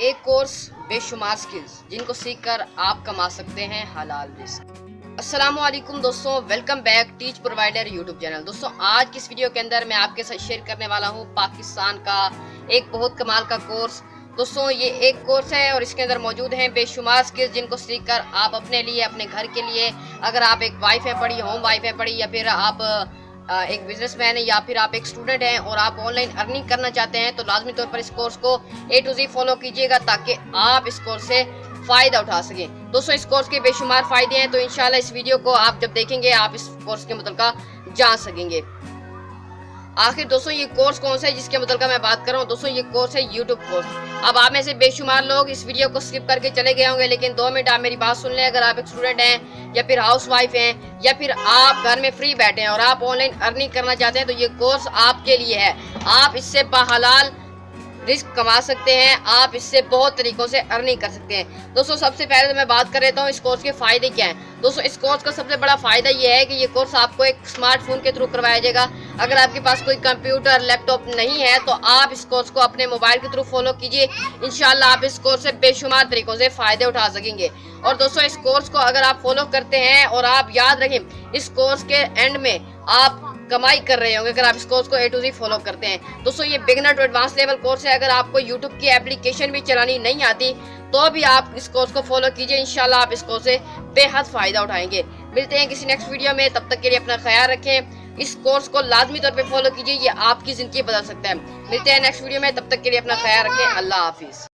एक कोर्स बेशुमार स्किल्स जिनको सीखकर आप कमा सकते हैं हलाल रिस्क। अस्सलामुअलैकुम दोस्तों, welcome back teach provider YouTube channel. दोस्तों आज की इस वीडियो के अंदर मैं आपके साथ शेयर करने वाला हूँ पाकिस्तान का एक बहुत कमाल का कोर्स। दोस्तों ये एक कोर्स है और इसके अंदर मौजूद हैं बेशुमार स्किल्स जिनको सीखकर आप अपने लिए, अपने घर के लिए, अगर आप एक वाइफ है पढ़ी, होम वाइफ है पढ़ी, या फिर आप एक बिजनेसमैन है, या फिर आप एक स्टूडेंट हैं और आप ऑनलाइन अर्निंग करना चाहते हैं, तो लाजमी तौर पर इस कोर्स को A to Z फॉलो कीजिएगा ताकि आप इस कोर्स से फायदा उठा सकें। दोस्तों इस कोर्स के बेशुमार फायदे हैं, तो इंशाल्लाह इस वीडियो को आप जब देखेंगे आप इस कोर्स के मतलब जान सकेंगे। आखिर दोस्तों ये कोर्स कौन सा है जिसके मतलब मैं बात कर रहा हूँ? दोस्तों ये कोर्स है यूट्यूब कोर्स। अब आप में से बेशुमार लोग इस वीडियो को स्किप करके चले गए होंगे, लेकिन 2 मिनट आप मेरी बात सुन लें। अगर आप एक स्टूडेंट हैं या फिर हाउस वाइफ हैं या फिर आप घर में फ्री बैठे हैं और आप ऑनलाइन अर्निंग करना चाहते हैं, तो ये कोर्स आपके लिए है। आप इससे बहलाल रिस्क कमा सकते हैं, आप इससे बहुत तरीकों से अर्निंग कर सकते हैं। दोस्तों सबसे पहले तो मैं बात कर लेता हूँ इस कोर्स के फायदे क्या हैं। दोस्तों इस कोर्स का सबसे बड़ा फायदा ये है कि ये कोर्स आपको एक स्मार्टफोन के थ्रू करवाया जाएगा। अगर आपके पास कोई कंप्यूटर लैपटॉप नहीं है तो आप इस कोर्स को अपने मोबाइल के थ्रू फॉलो कीजिए। इंशाल्लाह आप इस कोर्स से बेशुमार तरीकों से फायदे उठा सकेंगे। और दोस्तों इस कोर्स को अगर आप फॉलो करते हैं और आप याद रखें इस कोर्स के एंड में आप कमाई कर रहे होंगे अगर आप इस कोर्स को A to Z फॉलो करते हैं। दोस्तों ये beginner to advance level course है। अगर आपको यूट्यूब की एप्लीकेशन भी चलानी नहीं आती तो भी आप इस कोर्स को फॉलो कीजिए, इंशाल्लाह आप इस कोर्स से बेहद फायदा उठाएंगे। मिलते हैं किसी नेक्स्ट वीडियो में, तब तक के लिए अपना ख्याल रखें। इस कोर्स को लाजमी तौर पे फॉलो कीजिए, ये आपकी जिंदगी बदल सकता है। मिलते हैं नेक्स्ट वीडियो में, तब तक के लिए अपना ख्याल रखें। अल्लाह हाफिज।